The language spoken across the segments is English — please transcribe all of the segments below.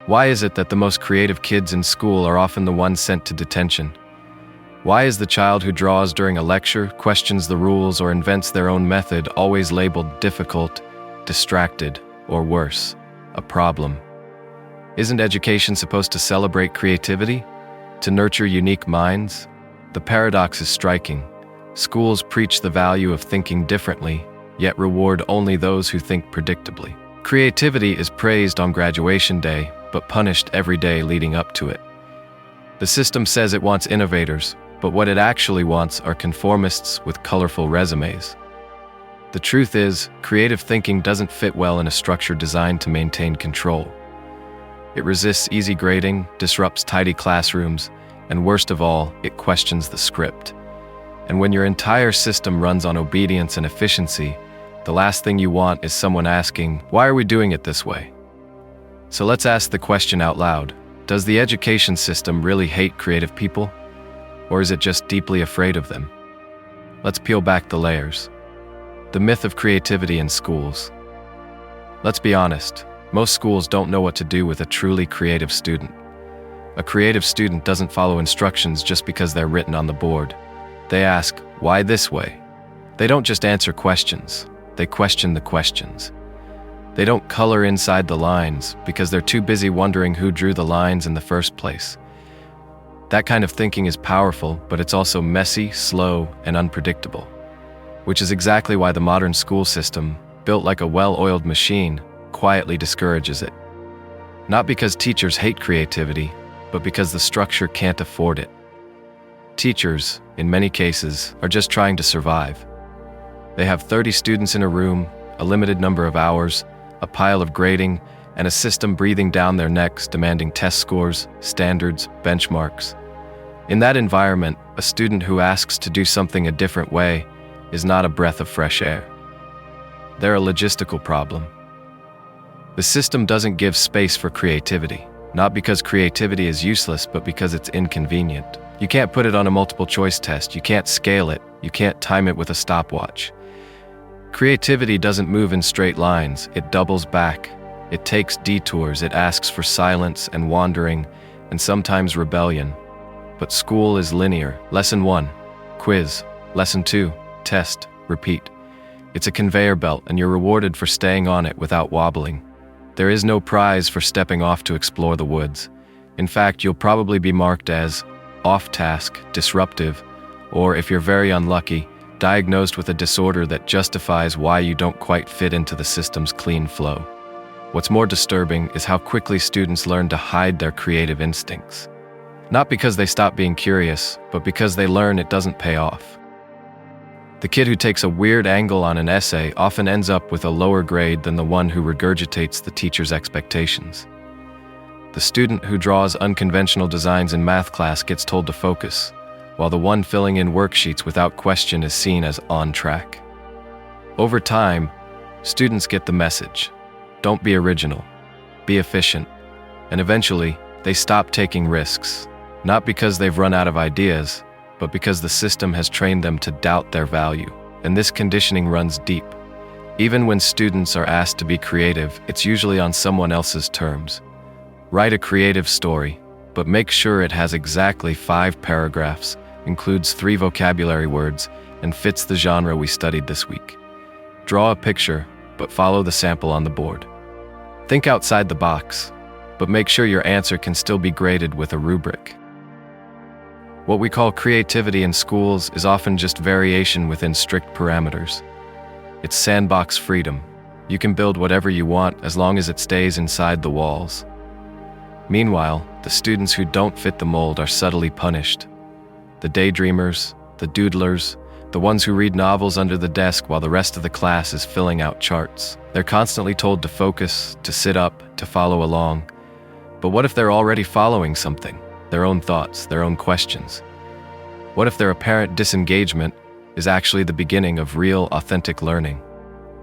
Why is it that the most creative kids in school are often the ones sent to detention? Why is the child who draws during a lecture, questions the rules, or invents their own method always labeled difficult, distracted, or worse, a problem? Isn't education supposed to celebrate creativity? To nurture unique minds? The paradox is striking. Schools preach the value of thinking differently, yet reward only those who think predictably. Creativity is praised on graduation day, but punished every day leading up to it. The system says it wants innovators, but what it actually wants are conformists with colorful resumes. The truth is, creative thinking doesn't fit well in a structure designed to maintain control. It resists easy grading, disrupts tidy classrooms, and worst of all, it questions the script. And when your entire system runs on obedience and efficiency, the last thing you want is someone asking, "Why are we doing it this way?" So let's ask the question out loud. Does the education system really hate creative people? Or is it just deeply afraid of them? Let's peel back the layers. The myth of creativity in schools. Let's be honest, most schools don't know what to do with a truly creative student. A creative student doesn't follow instructions just because they're written on the board. They ask, "Why this way?" They don't just answer questions, they question the questions. They don't color inside the lines because they're too busy wondering who drew the lines in the first place. That kind of thinking is powerful, but it's also messy, slow, and unpredictable. Which is exactly why the modern school system, built like a well-oiled machine, quietly discourages it. Not because teachers hate creativity, but because the structure can't afford it. Teachers, in many cases, are just trying to survive. They have 30 students in a room, a limited number of hours, a pile of grading, and a system breathing down their necks demanding test scores, standards, benchmarks. In that environment, a student who asks to do something a different way is not a breath of fresh air. They're a logistical problem. The system doesn't give space for creativity, not because creativity is useless, but because it's inconvenient. You can't put it on a multiple choice test, you can't scale it, you can't time it with a stopwatch. Creativity doesn't move in straight lines, it doubles back. It takes detours, it asks for silence and wandering, and sometimes rebellion. But school is linear. Lesson 1, quiz. Lesson 2, test, repeat. It's a conveyor belt, and you're rewarded for staying on it without wobbling. There is no prize for stepping off to explore the woods. In fact, you'll probably be marked as off-task, disruptive, or if you're very unlucky, diagnosed with a disorder that justifies why you don't quite fit into the system's clean flow. What's more disturbing is how quickly students learn to hide their creative instincts. Not because they stop being curious, but because they learn it doesn't pay off. The kid who takes a weird angle on an essay often ends up with a lower grade than the one who regurgitates the teacher's expectations. The student who draws unconventional designs in math class gets told to focus, while the one filling in worksheets without question is seen as on track. Over time, students get the message. Don't be original, be efficient, and eventually, they stop taking risks, not because they've run out of ideas, but because the system has trained them to doubt their value, and this conditioning runs deep. Even when students are asked to be creative, it's usually on someone else's terms. Write a creative story, but make sure it has exactly 5 paragraphs, includes 3 vocabulary words, and fits the genre we studied this week. Draw a picture, but follow the sample on the board. Think outside the box, but make sure your answer can still be graded with a rubric. What we call creativity in schools is often just variation within strict parameters. It's sandbox freedom. You can build whatever you want as long as it stays inside the walls. Meanwhile, the students who don't fit the mold are subtly punished. The daydreamers, the doodlers, the ones who read novels under the desk while the rest of the class is filling out charts. They're constantly told to focus, to sit up, to follow along. But what if they're already following something? Their own thoughts, their own questions? What if their apparent disengagement is actually the beginning of real, authentic learning?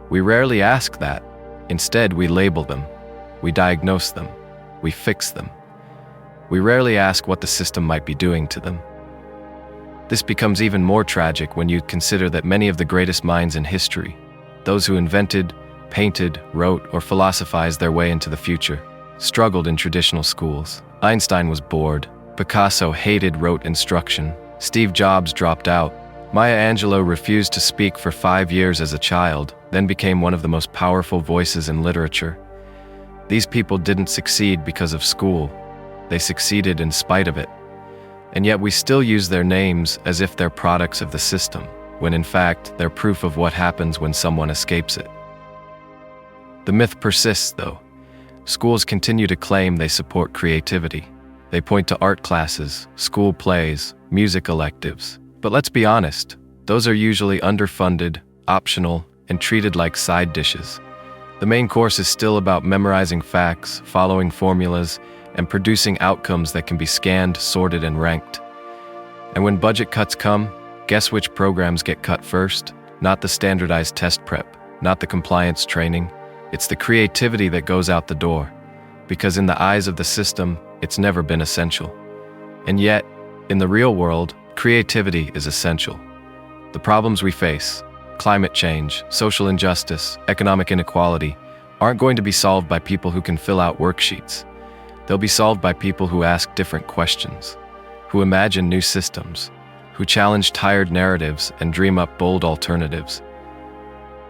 We rarely ask that. Instead, we label them. We diagnose them. We fix them. We rarely ask what the system might be doing to them. This becomes even more tragic when you consider that many of the greatest minds in history, those who invented, painted, wrote, or philosophized their way into the future, struggled in traditional schools. Einstein was bored. Picasso hated rote instruction. Steve Jobs dropped out. Maya Angelou refused to speak for 5 years as a child, then became one of the most powerful voices in literature. These people didn't succeed because of school. They succeeded in spite of it. And yet we still use their names as if they're products of the system, when in fact they're proof of what happens when someone escapes it. The myth persists, though. Schools continue to claim they support creativity. They point to art classes, school plays, music electives. But let's be honest, those are usually underfunded, optional, and treated like side dishes. The main course is still about memorizing facts, following formulas, and producing outcomes that can be scanned, sorted, and ranked. And when budget cuts come, guess which programs get cut first? Not the standardized test prep, not the compliance training. It's the creativity that goes out the door. Because in the eyes of the system, it's never been essential. And yet, in the real world, creativity is essential. The problems we face, climate change, social injustice, economic inequality, aren't going to be solved by people who can fill out worksheets. They'll be solved by people who ask different questions, who imagine new systems, who challenge tired narratives and dream up bold alternatives.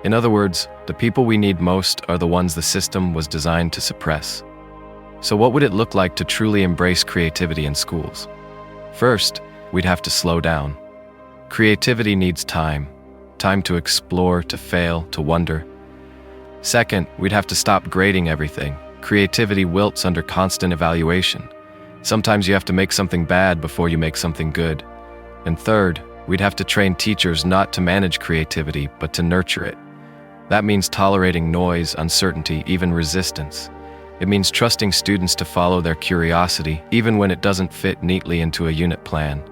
In other words, the people we need most are the ones the system was designed to suppress. So what would it look like to truly embrace creativity in schools? First, we'd have to slow down. Creativity needs time to explore, to fail, to wonder. Second, we'd have to stop grading everything. Creativity wilts under constant evaluation. Sometimes you have to make something bad before you make something good. And third, we'd have to train teachers not to manage creativity, but to nurture it. That means tolerating noise, uncertainty, even resistance. It means trusting students to follow their curiosity, even when it doesn't fit neatly into a unit plan.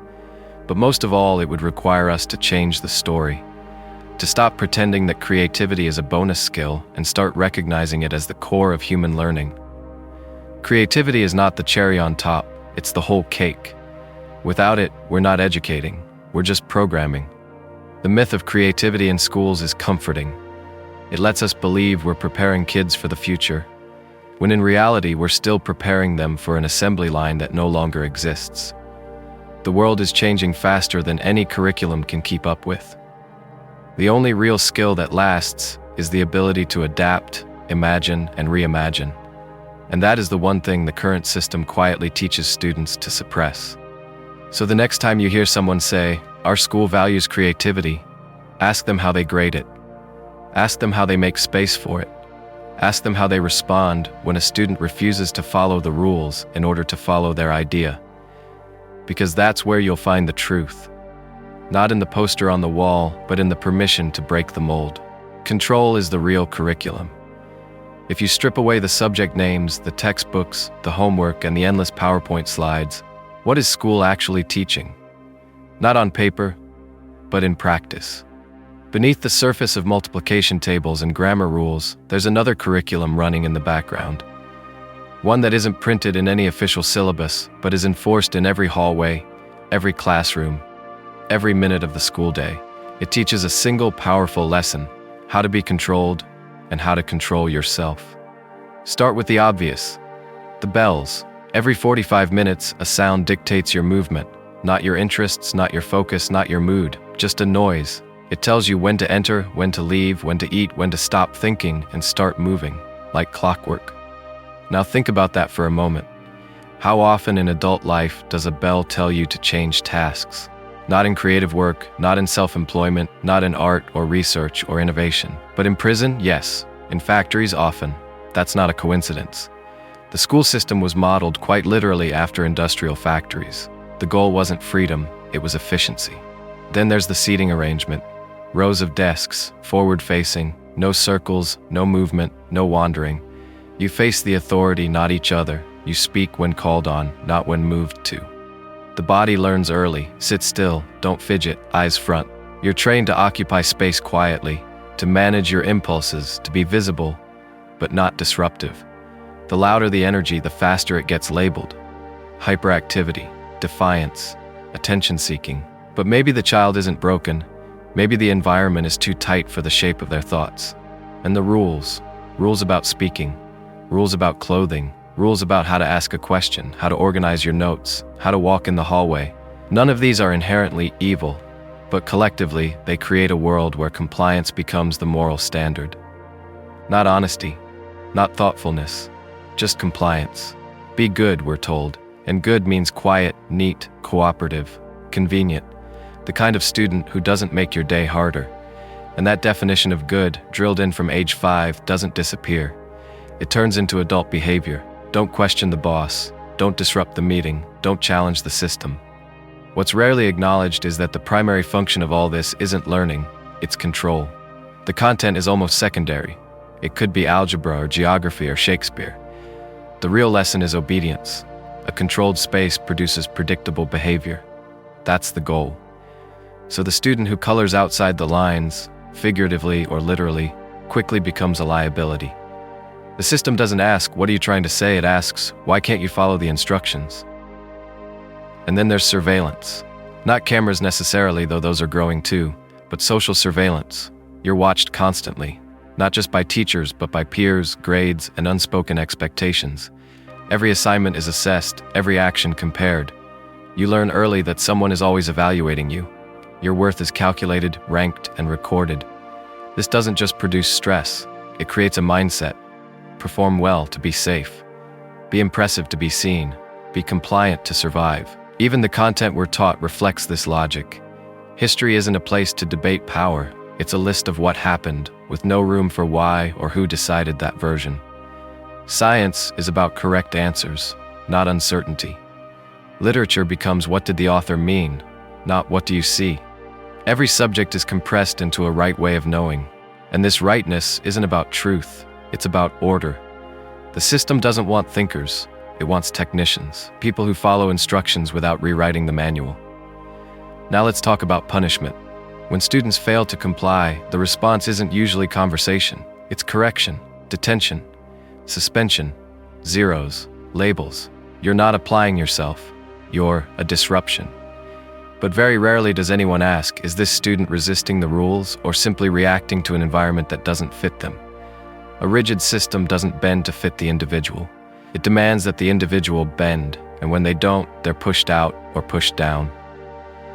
But most of all, it would require us to change the story. To stop pretending that creativity is a bonus skill and start recognizing it as the core of human learning. Creativity is not the cherry on top, it's the whole cake. Without it, we're not educating, we're just programming. The myth of creativity in schools is comforting. It lets us believe we're preparing kids for the future, when in reality we're still preparing them for an assembly line that no longer exists. The world is changing faster than any curriculum can keep up with. The only real skill that lasts is the ability to adapt, imagine, and reimagine. And that is the one thing the current system quietly teaches students to suppress. So the next time you hear someone say, "Our school values creativity," ask them how they grade it. Ask them how they make space for it. Ask them how they respond when a student refuses to follow the rules in order to follow their idea. Because that's where you'll find the truth. Not in the poster on the wall, but in the permission to break the mold. Control is the real curriculum. If you strip away the subject names, the textbooks, the homework, and the endless PowerPoint slides, what is school actually teaching? Not on paper, but in practice. Beneath the surface of multiplication tables and grammar rules, there's another curriculum running in the background. One that isn't printed in any official syllabus, but is enforced in every hallway, every classroom, every minute of the school day. It teaches a single powerful lesson: how to be controlled and how to control yourself. Start with the obvious. The bells. Every 45 minutes, a sound dictates your movement. Not your interests, not your focus, not your mood. Just a noise. It tells you when to enter, when to leave, when to eat, when to stop thinking and start moving, like clockwork. Now think about that for a moment. How often in adult life does a bell tell you to change tasks? Not in creative work, not in self-employment, not in art or research or innovation. But in prison, yes. In factories, often. That's not a coincidence. The school system was modeled quite literally after industrial factories. The goal wasn't freedom, it was efficiency. Then there's the seating arrangement. Rows of desks, forward-facing, no circles, no movement, no wandering. You face the authority, not each other. You speak when called on, not when moved to. The body learns early. Sit still, don't fidget, eyes front. You're trained to occupy space quietly, to manage your impulses, to be visible, but not disruptive. The louder the energy, the faster it gets labeled. Hyperactivity, defiance, attention-seeking. But maybe the child isn't broken. Maybe the environment is too tight for the shape of their thoughts. And the rules about speaking, rules about clothing, rules about how to ask a question, how to organize your notes, how to walk in the hallway. None of these are inherently evil, but collectively, they create a world where compliance becomes the moral standard. Not honesty, not thoughtfulness, just compliance. Be good, we're told, and good means quiet, neat, cooperative, convenient, the kind of student who doesn't make your day harder. And that definition of good, drilled in from age 5, doesn't disappear. It turns into adult behavior. Don't question the boss, don't disrupt the meeting, don't challenge the system. What's rarely acknowledged is that the primary function of all this isn't learning, it's control. The content is almost secondary. It could be algebra or geography or Shakespeare. The real lesson is obedience. A controlled space produces predictable behavior. That's the goal. So the student who colors outside the lines, figuratively or literally, quickly becomes a liability. The system doesn't ask, "What are you trying to say?" It asks, "Why can't you follow the instructions?" And then there's surveillance. Not cameras necessarily, though those are growing too, but social surveillance. You're watched constantly, not just by teachers, but by peers, grades, and unspoken expectations. Every assignment is assessed, every action compared. You learn early that someone is always evaluating you. Your worth is calculated, ranked, and recorded. This doesn't just produce stress, it creates a mindset. Perform well to be safe. Be impressive to be seen. Be compliant to survive. Even the content we're taught reflects this logic. History isn't a place to debate power, it's a list of what happened, with no room for why or who decided that version. Science is about correct answers, not uncertainty. Literature becomes what did the author mean, not what do you see. Every subject is compressed into a right way of knowing, and this rightness isn't about truth, it's about order. The system doesn't want thinkers, it wants technicians, people who follow instructions without rewriting the manual. Now let's talk about punishment. When students fail to comply, the response isn't usually conversation, it's correction, detention, suspension, zeros, labels. You're not applying yourself, you're a disruption. But very rarely does anyone ask, is this student resisting the rules or simply reacting to an environment that doesn't fit them? A rigid system doesn't bend to fit the individual. It demands that the individual bend, and when they don't, they're pushed out or pushed down.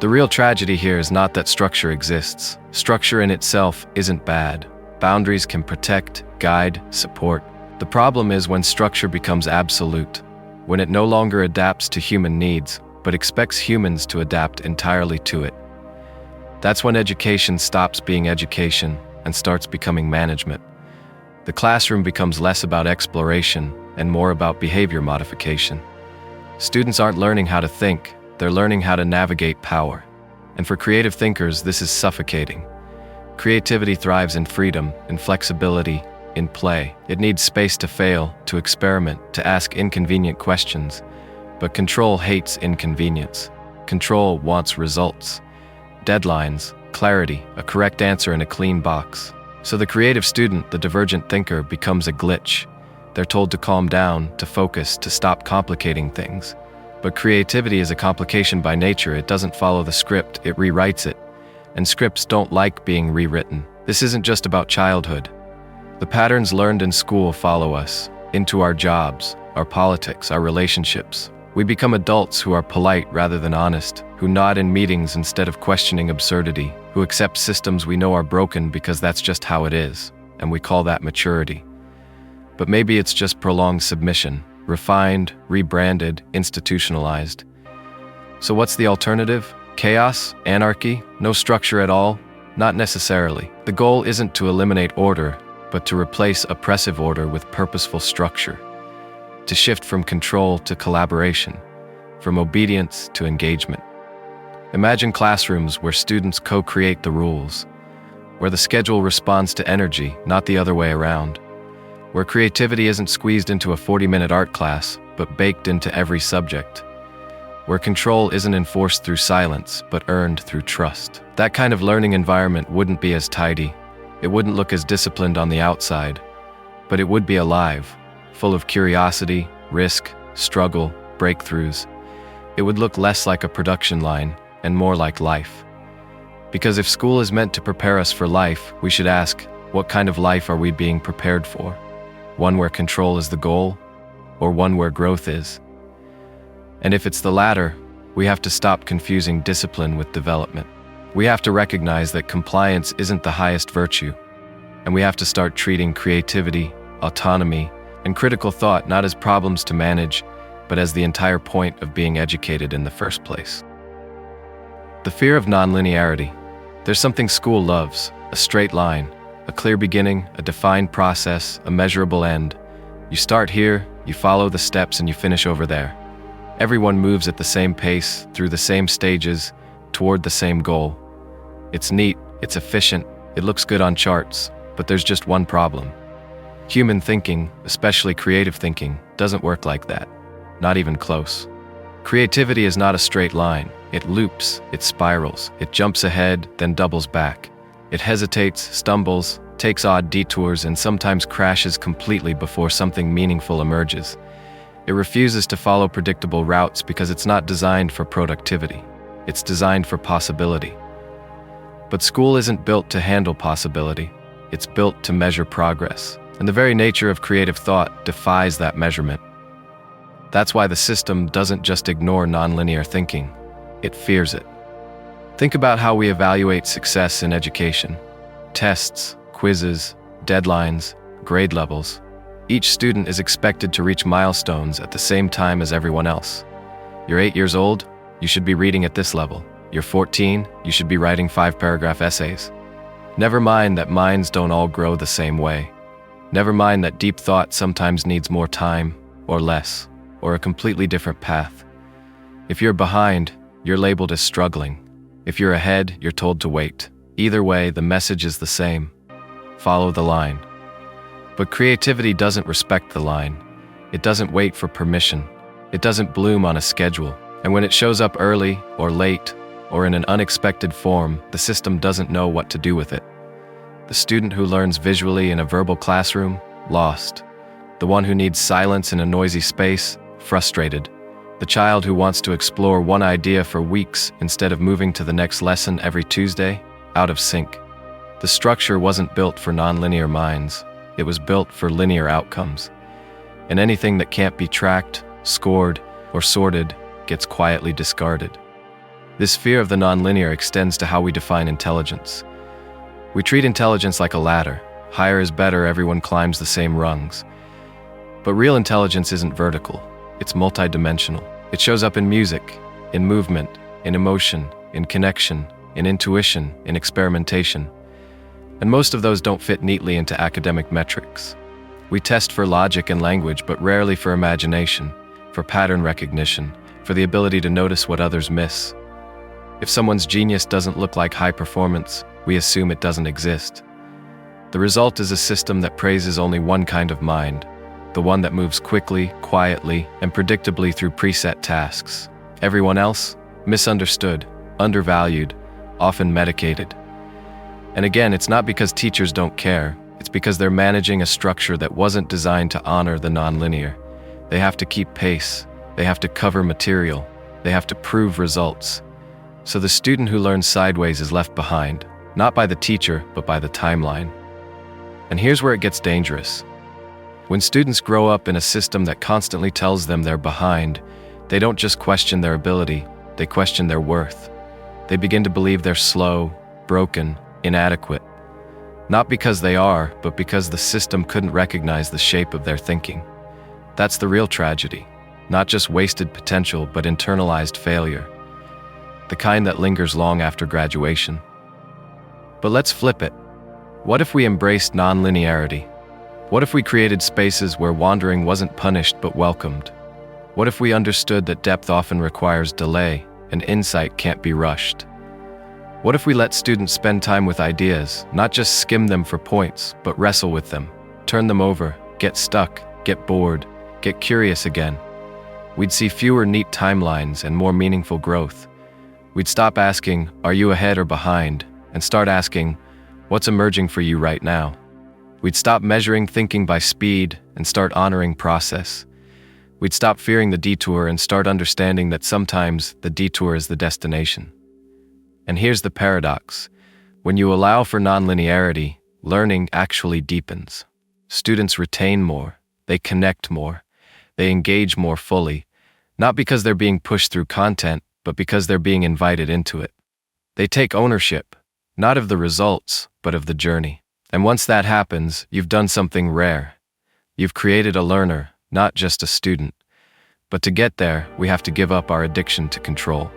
The real tragedy here is not that structure exists. Structure in itself isn't bad. Boundaries can protect, guide, support. The problem is when structure becomes absolute, when it no longer adapts to human needs, but expects humans to adapt entirely to it. That's when education stops being education and starts becoming management. The classroom becomes less about exploration and more about behavior modification. Students aren't learning how to think, they're learning how to navigate power. And for creative thinkers, this is suffocating. Creativity thrives in freedom, in flexibility, in play. It needs space to fail, to experiment, to ask inconvenient questions. But control hates inconvenience. Control wants results. Deadlines, clarity, a correct answer in a clean box. So the creative student, the divergent thinker, becomes a glitch. They're told to calm down, to focus, to stop complicating things. But creativity is a complication by nature. It doesn't follow the script, it rewrites it. And scripts don't like being rewritten. This isn't just about childhood. The patterns learned in school follow us, into our jobs, our politics, our relationships. We become adults who are polite rather than honest, who nod in meetings instead of questioning absurdity, who accept systems we know are broken because that's just how it is, and we call that maturity. But maybe it's just prolonged submission, refined, rebranded, institutionalized. So what's the alternative? Chaos? Anarchy? No structure at all? Not necessarily. The goal isn't to eliminate order, but to replace oppressive order with purposeful structure. To shift from control to collaboration, from obedience to engagement. Imagine classrooms where students co-create the rules, where the schedule responds to energy, not the other way around, where creativity isn't squeezed into a 40-minute art class, but baked into every subject, where control isn't enforced through silence, but earned through trust. That kind of learning environment wouldn't be as tidy, it wouldn't look as disciplined on the outside, but it would be alive, full of curiosity, risk, struggle, breakthroughs. It would look less like a production line and more like life. Because if school is meant to prepare us for life, we should ask, what kind of life are we being prepared for? One where control is the goal, or one where growth is? And if it's the latter, we have to stop confusing discipline with development. We have to recognize that compliance isn't the highest virtue, and we have to start treating creativity, autonomy, and critical thought not as problems to manage, but as the entire point of being educated in the first place. The fear of nonlinearity. There's something school loves: a straight line, a clear beginning, a defined process, a measurable end. You start here, you follow the steps, and you finish over there. Everyone moves at the same pace, through the same stages, toward the same goal. It's neat, it's efficient, it looks good on charts, but there's just one problem. Human thinking, especially creative thinking, doesn't work like that. Not even close. Creativity is not a straight line. It loops, it spirals, it jumps ahead, then doubles back. It hesitates, stumbles, takes odd detours, and sometimes crashes completely before something meaningful emerges. It refuses to follow predictable routes because it's not designed for productivity. It's designed for possibility. But school isn't built to handle possibility. It's built to measure progress. And the very nature of creative thought defies that measurement. That's why the system doesn't just ignore nonlinear thinking. It fears it. Think about how we evaluate success in education. Tests, quizzes, deadlines, grade levels. Each student is expected to reach milestones at the same time as everyone else. You're 8 years old, you should be reading at this level. You're 14, you should be writing 5-paragraph essays. Never mind that minds don't all grow the same way. Never mind that deep thought sometimes needs more time, or less, or a completely different path. If you're behind, you're labeled as struggling. If you're ahead, you're told to wait. Either way, the message is the same. Follow the line. But creativity doesn't respect the line. It doesn't wait for permission. It doesn't bloom on a schedule. And when it shows up early or late or in an unexpected form, the system doesn't know what to do with it. The student who learns visually in a verbal classroom, lost. The one who needs silence in a noisy space, frustrated. The child who wants to explore one idea for weeks instead of moving to the next lesson every Tuesday, out of sync. The structure wasn't built for nonlinear minds. It was built for linear outcomes. And anything that can't be tracked, scored, or sorted gets quietly discarded. This fear of the nonlinear extends to how we define intelligence. We treat intelligence like a ladder. Higher is better, everyone climbs the same rungs. But real intelligence isn't vertical. It's multidimensional. It shows up in music, in movement, in emotion, in connection, in intuition, in experimentation. And most of those don't fit neatly into academic metrics. We test for logic and language, but rarely for imagination, for pattern recognition, for the ability to notice what others miss. If someone's genius doesn't look like high performance, we assume it doesn't exist. The result is a system that praises only one kind of mind, the one that moves quickly, quietly, and predictably through preset tasks. Everyone else? Misunderstood, undervalued, often medicated. And again, it's not because teachers don't care. It's because they're managing a structure that wasn't designed to honor the nonlinear. They have to keep pace. They have to cover material. They have to prove results. So the student who learns sideways is left behind, not by the teacher, but by the timeline. And here's where it gets dangerous. When students grow up in a system that constantly tells them they're behind, they don't just question their ability, they question their worth. They begin to believe they're slow, broken, inadequate. Not because they are, but because the system couldn't recognize the shape of their thinking. That's the real tragedy. Not just wasted potential, but internalized failure. The kind that lingers long after graduation. But let's flip it. What if we embraced nonlinearity? What if we created spaces where wandering wasn't punished but welcomed? What if we understood that depth often requires delay and insight can't be rushed? What if we let students spend time with ideas, not just skim them for points, but wrestle with them, turn them over, get stuck, get bored, get curious again? We'd see fewer neat timelines and more meaningful growth. We'd stop asking, "Are you ahead or behind?" and start asking, "What's emerging for you right now?" We'd stop measuring thinking by speed and start honoring process. We'd stop fearing the detour and start understanding that sometimes the detour is the destination. And here's the paradox. When you allow for nonlinearity, learning actually deepens. Students retain more, they connect more, They engage more fully, not because they're being pushed through content, but because they're being invited into it. They take ownership, not of the results, but of the journey. And once that happens, you've done something rare. You've created a learner, not just a student. But to get there, we have to give up our addiction to control.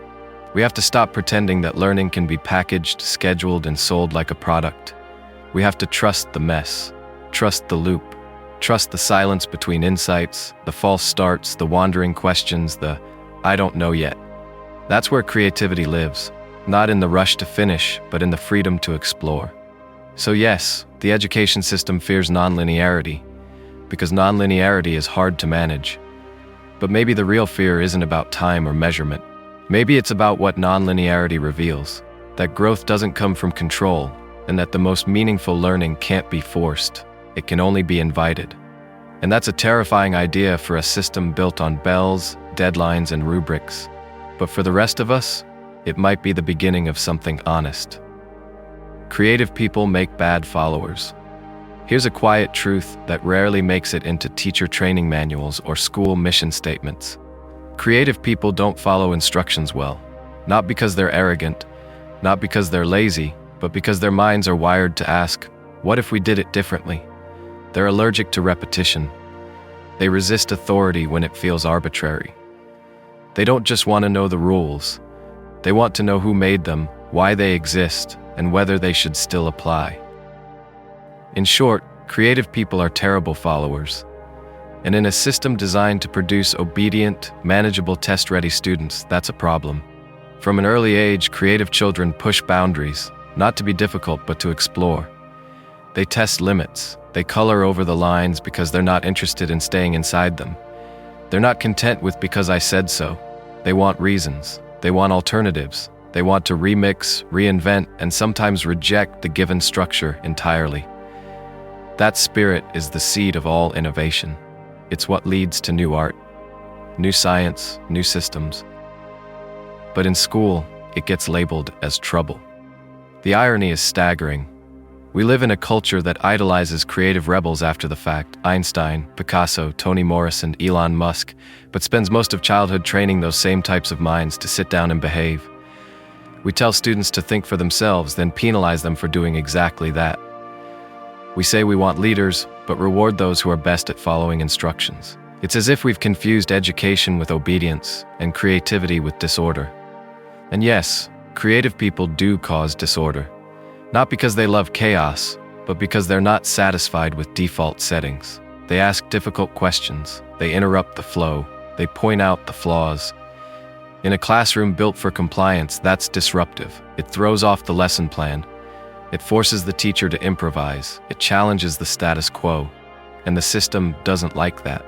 We have to stop pretending that learning can be packaged, scheduled, and sold like a product. We have to trust the mess, trust the loop, trust the silence between insights, the false starts, the wandering questions, the "I don't know yet." That's where creativity lives, not in the rush to finish, but in the freedom to explore. So yes, the education system fears nonlinearity, because nonlinearity is hard to manage. But maybe the real fear isn't about time or measurement. Maybe it's about what nonlinearity reveals, that growth doesn't come from control, and that the most meaningful learning can't be forced. It can only be invited. And that's a terrifying idea for a system built on bells, deadlines, and rubrics. But for the rest of us, it might be the beginning of something honest. Creative people make bad followers. Here's a quiet truth that rarely makes it into teacher training manuals or school mission statements. Creative people don't follow instructions well, not because they're arrogant, not because they're lazy, but because their minds are wired to ask, what if we did it differently? They're allergic to repetition. They resist authority when it feels arbitrary. They don't just want to know the rules. They want to know who made them, why they exist, and whether they should still apply. In short, creative people are terrible followers. And in a system designed to produce obedient, manageable, test-ready students, that's a problem. From an early age, creative children push boundaries, not to be difficult, but to explore. They test limits. They color over the lines because they're not interested in staying inside them. They're not content with "because I said so." They want reasons. They want alternatives. They want to remix, reinvent, and sometimes reject the given structure entirely. That spirit is the seed of all innovation. It's what leads to new art, new science, new systems. But in school, it gets labeled as trouble. The irony is staggering. We live in a culture that idolizes creative rebels after the fact, Einstein, Picasso, Toni Morrison, Elon Musk, but spends most of childhood training those same types of minds to sit down and behave. We tell students to think for themselves, then penalize them for doing exactly that. We say we want leaders, but reward those who are best at following instructions. It's as if we've confused education with obedience and creativity with disorder. And yes, creative people do cause disorder. Not because they love chaos, but because they're not satisfied with default settings. They ask difficult questions, they interrupt the flow, they point out the flaws. In a classroom built for compliance, that's disruptive. It throws off the lesson plan. It forces the teacher to improvise. It challenges the status quo. And the system doesn't like that.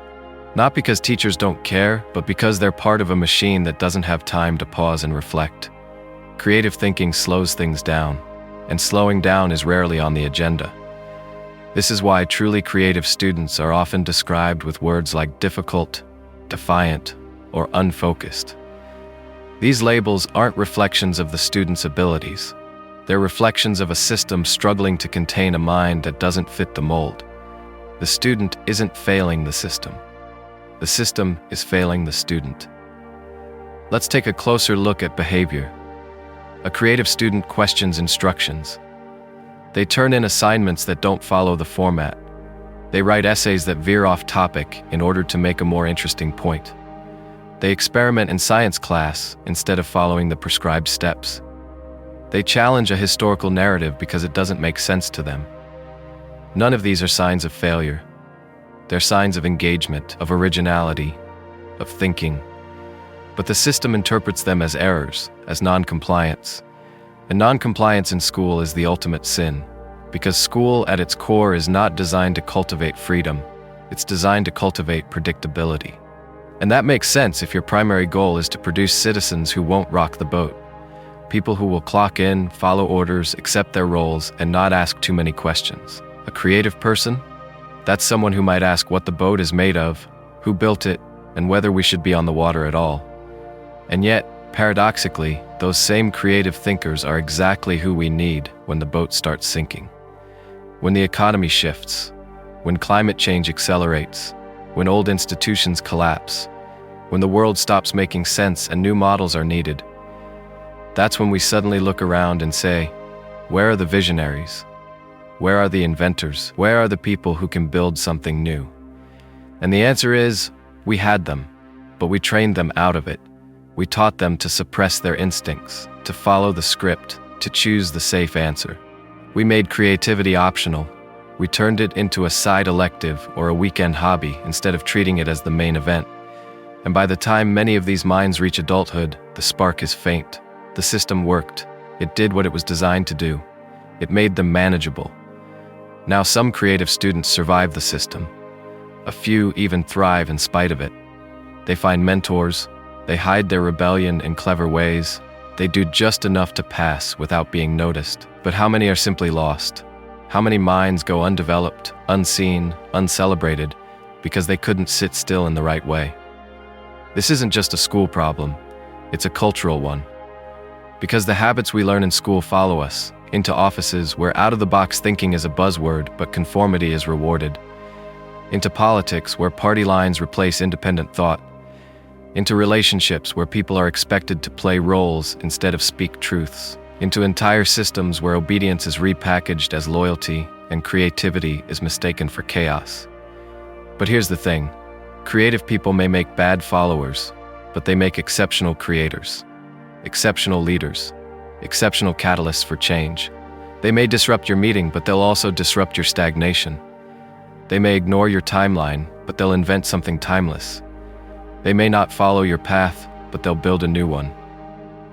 Not because teachers don't care, but because they're part of a machine that doesn't have time to pause and reflect. Creative thinking slows things down, and slowing down is rarely on the agenda. This is why truly creative students are often described with words like difficult, defiant, or unfocused. These labels aren't reflections of the student's abilities. They're reflections of a system struggling to contain a mind that doesn't fit the mold. The student isn't failing the system. The system is failing the student. Let's take a closer look at behavior. A creative student questions instructions. They turn in assignments that don't follow the format. They write essays that veer off topic in order to make a more interesting point. They experiment in science class instead of following the prescribed steps. They challenge a historical narrative because it doesn't make sense to them. None of these are signs of failure. They're signs of engagement, of originality, of thinking. But the system interprets them as errors, as non-compliance. And non-compliance in school is the ultimate sin, because school at its core is not designed to cultivate freedom. It's designed to cultivate predictability. And that makes sense if your primary goal is to produce citizens who won't rock the boat. People who will clock in, follow orders, accept their roles, and not ask too many questions. A creative person? That's someone who might ask what the boat is made of, who built it, and whether we should be on the water at all. And yet, paradoxically, those same creative thinkers are exactly who we need when the boat starts sinking. When the economy shifts, when climate change accelerates, when old institutions collapse, when the world stops making sense and new models are needed. That's when we suddenly look around and say, where are the visionaries? Where are the inventors? Where are the people who can build something new? And the answer is, we had them, but we trained them out of it. We taught them to suppress their instincts, to follow the script, to choose the safe answer. We made creativity optional. We turned it into a side elective or a weekend hobby instead of treating it as the main event. And by the time many of these minds reach adulthood, the spark is faint. The system worked. It did what it was designed to do. It made them manageable. Now some creative students survive the system. A few even thrive in spite of it. They find mentors. They hide their rebellion in clever ways. They do just enough to pass without being noticed. But how many are simply lost? How many minds go undeveloped, unseen, uncelebrated, because they couldn't sit still in the right way? This isn't just a school problem. It's a cultural one. Because the habits we learn in school follow us into offices where out-of-the-box thinking is a buzzword but conformity is rewarded, into politics where party lines replace independent thought, into relationships where people are expected to play roles instead of speak truths, into entire systems where obedience is repackaged as loyalty and creativity is mistaken for chaos. But here's the thing. Creative people may make bad followers, but they make exceptional creators, exceptional leaders, exceptional catalysts for change. They may disrupt your meeting, but they'll also disrupt your stagnation. They may ignore your timeline, but they'll invent something timeless. They may not follow your path, but they'll build a new one.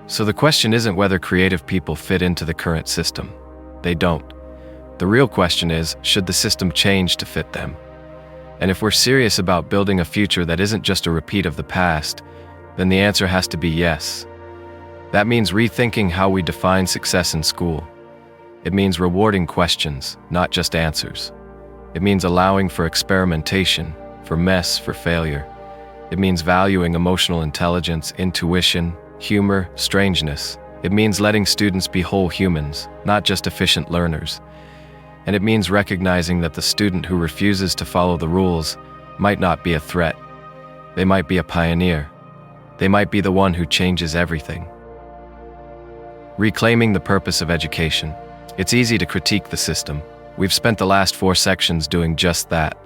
So the question isn't whether creative people fit into the current system. They don't. The real question is, should the system change to fit them? And if we're serious about building a future that isn't just a repeat of the past, then the answer has to be yes. That means rethinking how we define success in school. It means rewarding questions, not just answers. It means allowing for experimentation, for mess, for failure. It means valuing emotional intelligence, intuition, humor, strangeness. It means letting students be whole humans, not just efficient learners. And it means recognizing that the student who refuses to follow the rules might not be a threat. They might be a pioneer. They might be the one who changes everything. Reclaiming the purpose of education. It's easy to critique the system. We've spent the last 4 sections doing just that,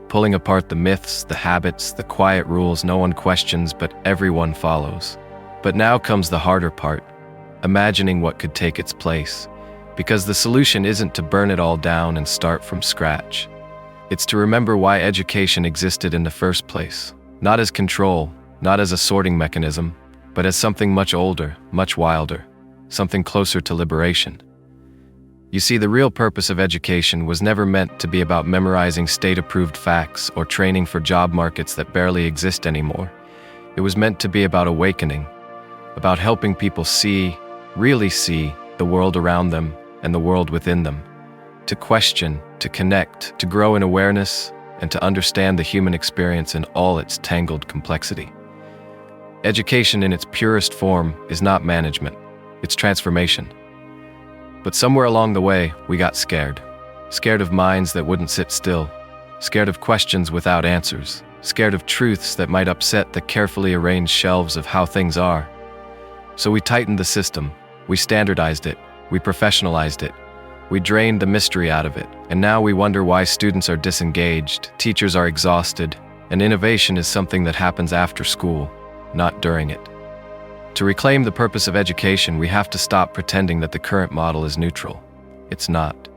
pulling apart the myths, the habits, the quiet rules no one questions but everyone follows. But now comes the harder part, imagining what could take its place. Because the solution isn't to burn it all down and start from scratch. It's to remember why education existed in the first place. Not as control, not as a sorting mechanism, but as something much older, much wilder, something closer to liberation. You see, the real purpose of education was never meant to be about memorizing state-approved facts or training for job markets that barely exist anymore. It was meant to be about awakening, about helping people see, really see, the world around them and the world within them, to question, to connect, to grow in awareness, and to understand the human experience in all its tangled complexity. Education in its purest form is not management, it's transformation. But somewhere along the way, we got scared. Scared of minds that wouldn't sit still, scared of questions without answers, scared of truths that might upset the carefully arranged shelves of how things are. So we tightened the system, we standardized it, we professionalized it, we drained the mystery out of it, and now we wonder why students are disengaged, teachers are exhausted, and innovation is something that happens after school, not during it. To reclaim the purpose of education, we have to stop pretending that the current model is neutral. It's not.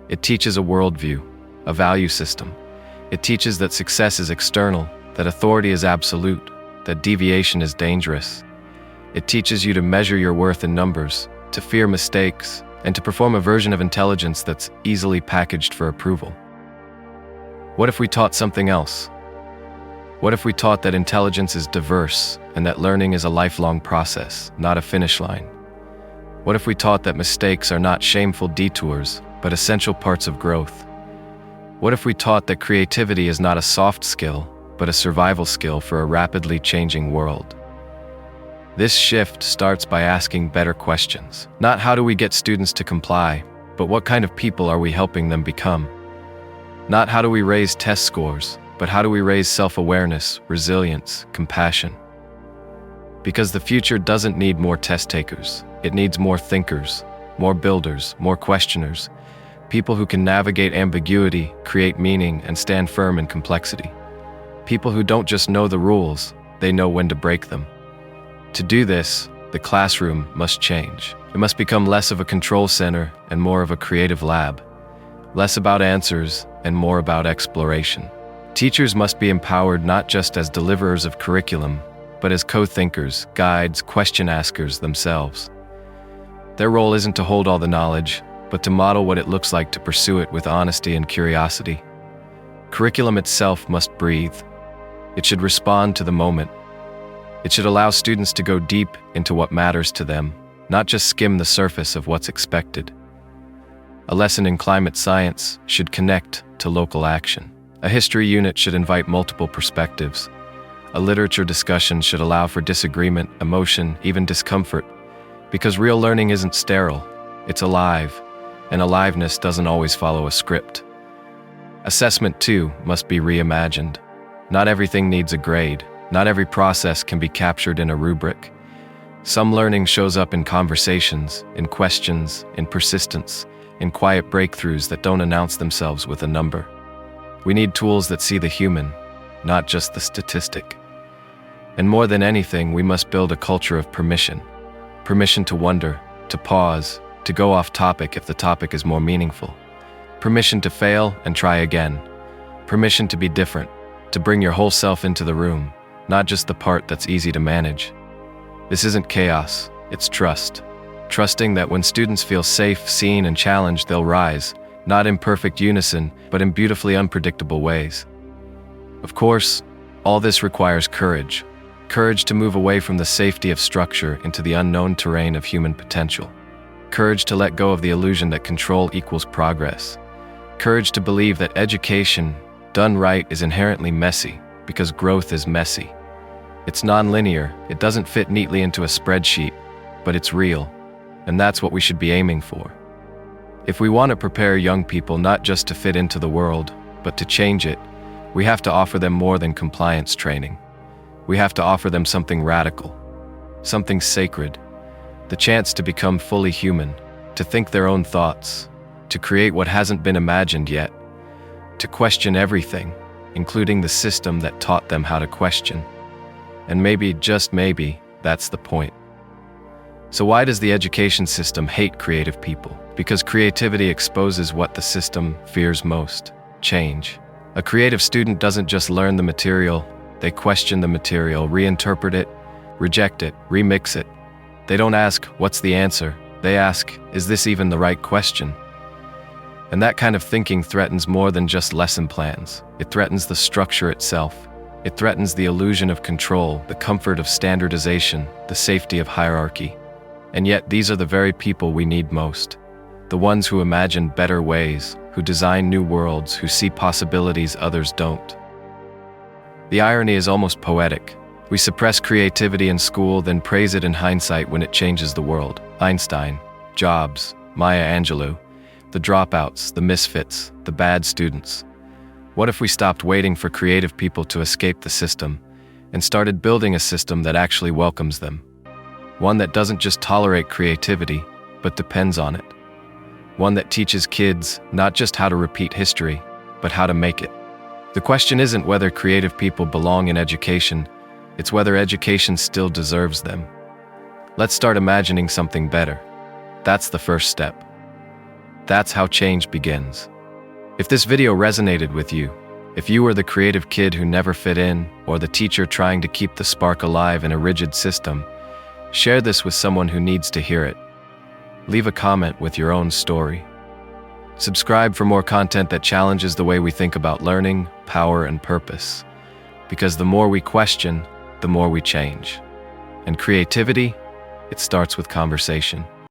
It teaches a worldview, a value system. It teaches that success is external, that authority is absolute, that deviation is dangerous. It teaches you to measure your worth in numbers, to fear mistakes, and to perform a version of intelligence that's easily packaged for approval. What if we taught something else? What if we taught that intelligence is diverse and that learning is a lifelong process, not a finish line? What if we taught that mistakes are not shameful detours, but essential parts of growth? What if we taught that creativity is not a soft skill, but a survival skill for a rapidly changing world? This shift starts by asking better questions. Not how do we get students to comply, but what kind of people are we helping them become? Not how do we raise test scores, But how do we raise self-awareness, resilience, compassion? Because the future doesn't need more test takers. It needs more thinkers, more builders, more questioners, people who can navigate ambiguity, create meaning, and stand firm in complexity. People who don't just know the rules, they know when to break them. To do this, the classroom must change. It must become less of a control center and more of a creative lab. Less about answers and more about exploration. Teachers must be empowered not just as deliverers of curriculum, but as co-thinkers, guides, question askers themselves. Their role isn't to hold all the knowledge, but to model what it looks like to pursue it with honesty and curiosity. Curriculum itself must breathe. It should respond to the moment. It should allow students to go deep into what matters to them, not just skim the surface of what's expected. A lesson in climate science should connect to local action. A history unit should invite multiple perspectives. A literature discussion should allow for disagreement, emotion, even discomfort, because real learning isn't sterile, it's alive, and aliveness doesn't always follow a script. Assessment, too, must be reimagined. Not everything needs a grade. Not every process can be captured in a rubric. Some learning shows up in conversations, in questions, in persistence, in quiet breakthroughs that don't announce themselves with a number. We need tools that see the human, not just the statistic. And more than anything, we must build a culture of permission. Permission to wonder, to pause, to go off topic if the topic is more meaningful. Permission to fail and try again. Permission to be different, to bring your whole self into the room, not just the part that's easy to manage. This isn't chaos, it's trust. Trusting that when students feel safe, seen, and challenged, they'll rise, not in perfect unison, but in beautifully unpredictable ways. Of course, all this requires courage. Courage to move away from the safety of structure into the unknown terrain of human potential. Courage to let go of the illusion that control equals progress. Courage to believe that education, done right, is inherently messy, because growth is messy. It's non-linear, it doesn't fit neatly into a spreadsheet, but it's real, and that's what we should be aiming for. If we want to prepare young people not just to fit into the world, but to change it, we have to offer them more than compliance training. We have to offer them something radical, something sacred, the chance to become fully human, to think their own thoughts, to create what hasn't been imagined yet, to question everything, including the system that taught them how to question. And maybe, just maybe, that's the point. So why does the education system hate creative people? Because creativity exposes what the system fears most: change. A creative student doesn't just learn the material, they question the material, reinterpret it, reject it, remix it. They don't ask, what's the answer? They ask, is this even the right question? And that kind of thinking threatens more than just lesson plans. It threatens the structure itself. It threatens the illusion of control, the comfort of standardization, the safety of hierarchy. And yet, these are the very people we need most. The ones who imagine better ways, who design new worlds, who see possibilities others don't. The irony is almost poetic. We suppress creativity in school, then praise it in hindsight when it changes the world. Einstein, Jobs, Maya Angelou, the dropouts, the misfits, the bad students. What if we stopped waiting for creative people to escape the system and started building a system that actually welcomes them? One that doesn't just tolerate creativity, but depends on it. One that teaches kids not just how to repeat history, but how to make it. The question isn't whether creative people belong in education, it's whether education still deserves them. Let's start imagining something better. That's the first step. That's how change begins. If this video resonated with you, if you were the creative kid who never fit in, or the teacher trying to keep the spark alive in a rigid system, share this with someone who needs to hear it. Leave a comment with your own story. Subscribe for more content that challenges the way we think about learning, power, and purpose. Because the more we question, the more we change. And creativity, it starts with conversation.